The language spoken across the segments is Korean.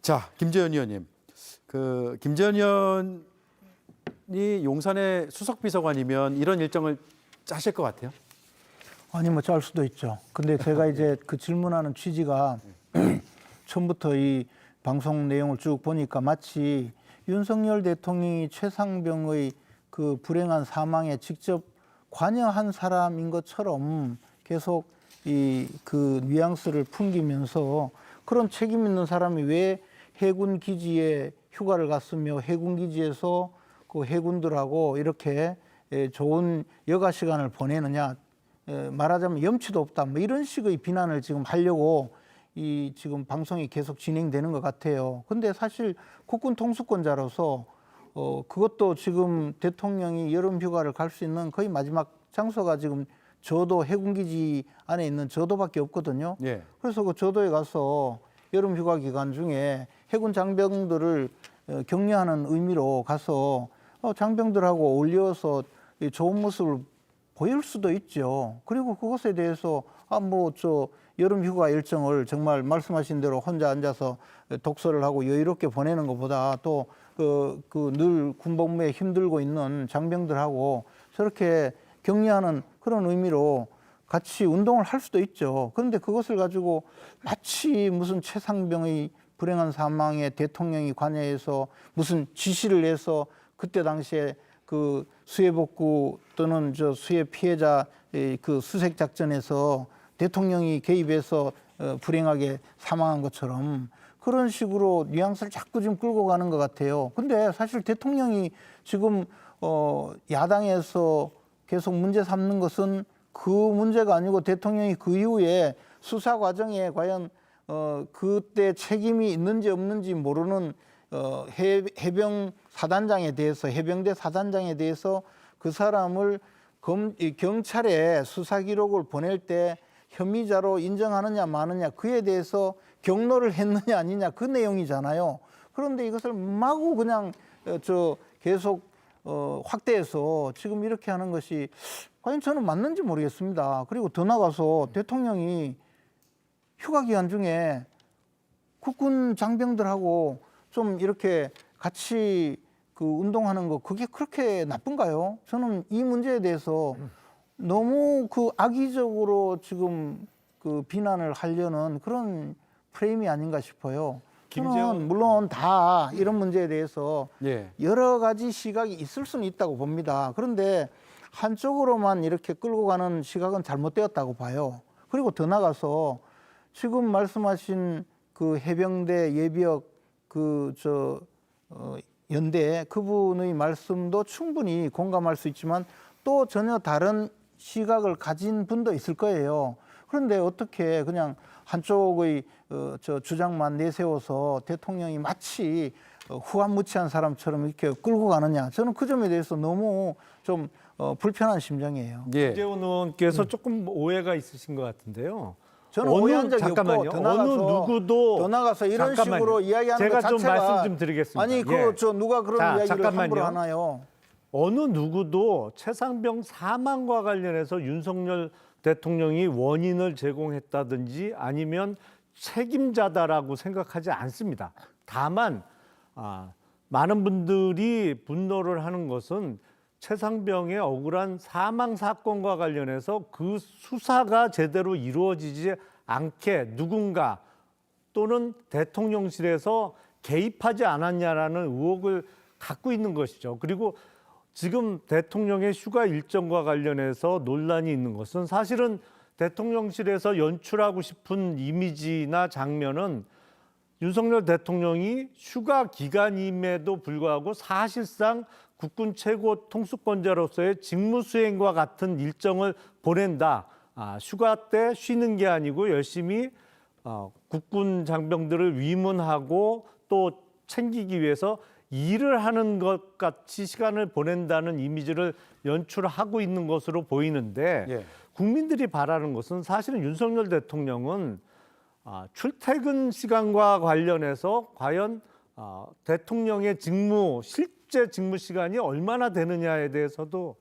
자, 김재현 의원님. 김재현 의원이 용산의 수석비서관이면 이런 일정을 짜실 것 같아요? 아니 뭐 짤 수도 있죠. 근데 제가 이제 그 질문하는 취지가 처음부터 이 방송 내용을 쭉 보니까 마치 윤석열 대통령이 최상병의 그 불행한 사망에 직접 관여한 사람인 것처럼 계속 이 그 뉘앙스를 풍기면서 그런 책임 있는 사람이 왜 해군 기지에 휴가를 갔으며 해군 기지에서 그 해군들하고 이렇게 좋은 여가 시간을 보내느냐, 말하자면 염치도 없다, 뭐 이런 식의 비난을 지금 하려고 이 지금 방송이 계속 진행되는 것 같아요. 근데 사실 국군 통수권자로서 그것도 지금 대통령이 여름 휴가를 갈 수 있는 거의 마지막 장소가 지금 저도 해군기지 안에 있는 저도밖에 없거든요. 예. 그래서 그 저도에 가서 여름 휴가 기간 중에 해군 장병들을 격려하는 의미로 가서 장병들하고 어울려서 좋은 모습을 보일 수도 있죠. 그리고 그것에 대해서 여름 휴가 일정을 정말 말씀하신 대로 혼자 앉아서 독서를 하고 여유롭게 보내는 것보다 또 늘 군복무에 힘들고 있는 장병들하고 저렇게 격려하는 그런 의미로 같이 운동을 할 수도 있죠. 그런데 그것을 가지고 마치 무슨 최상병의 불행한 사망에 대통령이 관여해서 무슨 지시를 해서 그때 당시에 그 수해복구 또는 저 수해 피해자 그 수색 작전에서 대통령이 개입해서 불행하게 사망한 것처럼 그런 식으로 뉘앙스를 자꾸 좀 끌고 가는 것 같아요. 근데 사실 대통령이 지금 야당에서 계속 문제 삼는 것은 그 문제가 아니고 대통령이 그 이후에 수사 과정에 과연 그때 책임이 있는지 없는지 모르는 해병 사단장에 대해서, 해병대 사단장에 대해서 그 사람을 경찰에 수사 기록을 보낼 때 혐의자로 인정하느냐 마느냐, 그에 대해서 경로를 했느냐 아니냐, 그 내용이잖아요. 그런데 이것을 마구 그냥 계속 확대해서 지금 이렇게 하는 것이 과연 저는 맞는지 모르겠습니다. 그리고 더 나가서 대통령이 휴가 기간 중에 국군 장병들하고 좀 이렇게 같이 그 운동하는 거, 그게 그렇게 나쁜가요? 저는 이 문제에 대해서 너무 그 악의적으로 지금 그 비난을 하려는 그런 프레임이 아닌가 싶어요. 저는 물론 다 이런 문제에 대해서 여러 가지 시각이 있을 수는 있다고 봅니다. 그런데 한쪽으로만 이렇게 끌고 가는 시각은 잘못되었다고 봐요. 그리고 더 나가서 지금 말씀하신 그 해병대 예비역 연대 그분의 말씀도 충분히 공감할 수 있지만 또 전혀 다른 시각을 가진 분도 있을 거예요. 그런데 어떻게 그냥 한쪽의 주장만 내세워서 대통령이 마치 후한무치한 사람처럼 이렇게 끌고 가느냐, 저는 그 점에 대해서 너무 좀 불편한 심정이에요. 김재원 의원께서 조금 오해가 있으신 것 같은데요. 저는 오해한 적이 잠깐만요. 없고 더 나가서 이런 식으로 이야기하는 것 자체가 제가 좀 말씀 좀 드리겠습니다. 아니 누가 그런 이야기를 함부로 하나요? 어느 누구도 최상병 사망과 관련해서 윤석열 대통령이 원인을 제공했다든지 아니면 책임자다라고 생각하지 않습니다. 다만 많은 분들이 분노를 하는 것은 최상병의 억울한 사망 사건과 관련해서 그 수사가 제대로 이루어지지 않게 누군가 또는 대통령실에서 개입하지 않았냐라는 의혹을 갖고 있는 것이죠. 그리고 지금 대통령의 휴가 일정과 관련해서 논란이 있는 것은 사실은 대통령실에서 연출하고 싶은 이미지나 장면은 윤석열 대통령이 휴가 기간임에도 불구하고 사실상 국군 최고 통수권자로서의 직무 수행과 같은 일정을 보낸다. 휴가 때 쉬는 게 아니고 열심히 국군 장병들을 위문하고 또 챙기기 위해서 일을 하는 것 같이 시간을 보낸다는 이미지를 연출하고 있는 것으로 보이는데 국민들이 바라는 것은 사실은 윤석열 대통령은 출퇴근 시간과 관련해서 과연 대통령의 실제 직무 시간이 얼마나 되느냐에 대해서도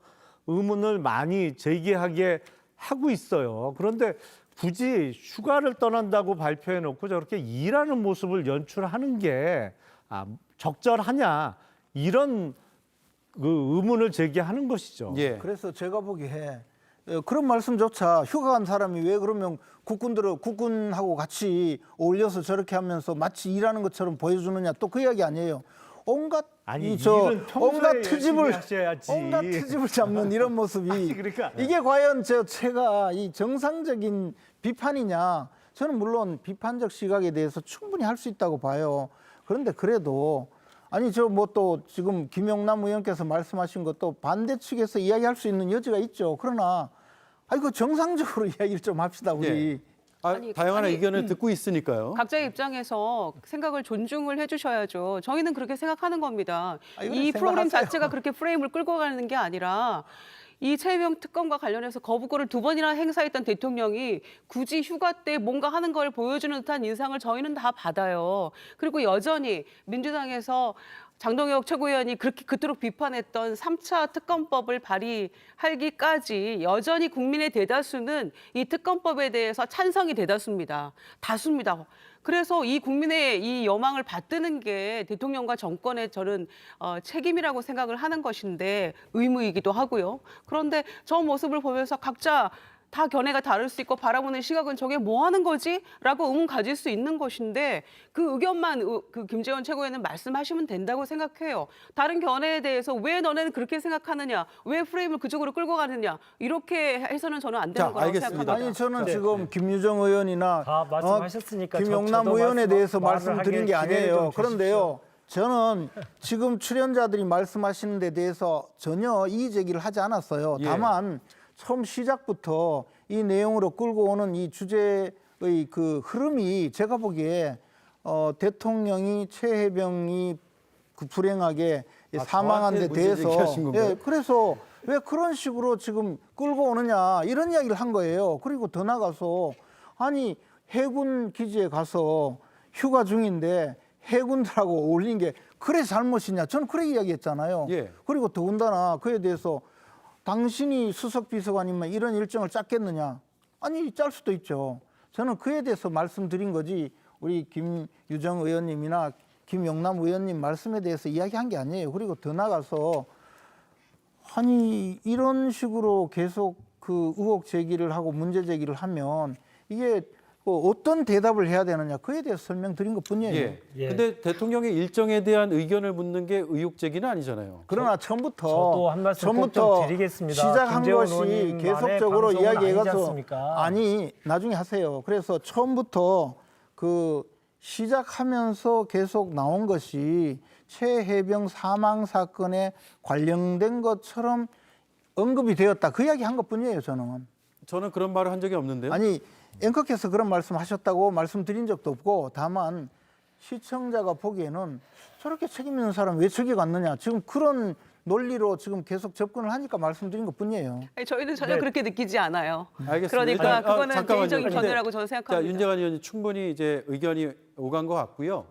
의문을 많이 제기하게 하고 있어요. 그런데 굳이 휴가를 떠난다고 발표해 놓고 저렇게 일하는 모습을 연출하는 게 적절하냐 이런 그 의문을 제기하는 것이죠. 예. 그래서 제가 보기에 그런 말씀조차 휴가 간 사람이 왜 그러면 국군하고 같이 어울려서 저렇게 하면서 마치 일하는 것처럼 보여주느냐 또 그 이야기 아니에요. 온갖 아니, 저 일은 평소에 온갖 열심히 트집을 하셔야지. 온갖 트집을 잡는 이런 모습이 아니, 그러니까. 이게 과연 제가 이 정상적인 비판이냐? 저는 물론 비판적 시각에 대해서 충분히 할 수 있다고 봐요. 그런데 그래도 아니 저 뭐 또 지금 김영남 의원께서 말씀하신 것도 반대 측에서 이야기할 수 있는 여지가 있죠. 그러나 이거 정상적으로 이야기를 좀 합시다 우리. 예. 아니, 다양한 아니, 의견을 듣고 있으니까요. 각자의 입장에서 생각을 존중을 해주셔야죠. 저희는 그렇게 생각하는 겁니다. 이거는 이 프로그램 생각하세요. 자체가 그렇게 프레임을 끌고 가는 게 아니라 이 최혜병 특검과 관련해서 거부권을 2번이나 행사했던 대통령이 굳이 휴가 때 뭔가 하는 걸 보여주는 듯한 인상을 저희는 다 받아요. 그리고 여전히 민주당에서 장동혁 최고위원이 그토록 비판했던 3차 특검법을 발의하기까지 여전히 국민의 대다수는 이 특검법에 대해서 찬성이 대다수입니다. 다수입니다. 그래서 이 국민의 이 여망을 받드는 게 대통령과 정권의 저는 책임이라고 생각을 하는 것인데 의무이기도 하고요. 그런데 저 모습을 보면서 각자 다 견해가 다를 수 있고 바라보는 시각은 저게 뭐 하는 거지? 라고 의문 가질 수 있는 것인데 그 의견만 그 김재원 최고위원은 말씀하시면 된다고 생각해요. 다른 견해에 대해서 왜 너네는 그렇게 생각하느냐? 왜 프레임을 그쪽으로 끌고 가느냐? 이렇게 해서는 저는 안 되는 자, 거라고 알겠습니다. 생각합니다. 아니 저는 지금 김유정 의원이나 다 말씀하셨으니까 김용남 저도 의원에 대해서 말을 말씀드린 게 하게 기회를 아니에요. 좀 그런데요. 저는 지금 출연자들이 말씀하시는 데 대해서 전혀 이의 제기를 하지 않았어요. 예. 다만 처음 시작부터 이 내용으로 끌고 오는 이 주제의 그 흐름이 제가 보기에 대통령이 최혜병이 그 불행하게 사망한 데 저한테 문제 대해서 제기하신 건가요? 예, 그래서 왜 그런 식으로 지금 끌고 오느냐 이런 이야기를 한 거예요. 그리고 더 나가서 아니 해군 기지에 가서 휴가 중인데 해군들하고 어울린 게 그래 잘못이냐 저는 그래 이야기했잖아요. 예. 그리고 더군다나 그에 대해서 당신이 수석 비서관이면 이런 일정을 짰겠느냐? 아니 짤 수도 있죠. 저는 그에 대해서 말씀드린 거지 우리 김유정 의원님이나 김영남 의원님 말씀에 대해서 이야기한 게 아니에요. 그리고 더 나가서 아니 이런 식으로 계속 그 의혹 제기를 하고 문제 제기를 하면 이게 어떤 대답을 해야 되느냐 그에 대해서 설명드린 것뿐이에요. 예. 예. 근데 대통령의 일정에 대한 의견을 묻는 게 의혹 제기는 아니잖아요. 그러나 처음부터 저도 한 말씀 꼭좀 드리겠습니다. 시작한 김재원 것이 의원님만의 계속적으로 방송은 아니지 이야기해가서 않습니까? 아니 나중에 하세요. 그래서 처음부터 그 시작하면서 계속 나온 것이 최혜병 사망 사건에 관련된 것처럼 언급이 되었다. 그 이야기 한 것뿐이에요. 저는 그런 말을 한 적이 없는데요. 아니 앵커께서 그런 말씀하셨다고 말씀드린 적도 없고 다만 시청자가 보기에는 저렇게 책임 있는 사람 왜 저기 갔느냐 지금 그런 논리로 지금 계속 접근을 하니까 말씀드린 것뿐이에요. 아니, 저희는 전혀 네. 그렇게 느끼지 않아요. 알겠습니다. 그러니까 일단, 그거는 잠깐만요. 개인적인 근데 견해라고 저는 생각합니다. 자, 윤재관 의원이 충분히 이제 의견이 오간 것 같고요.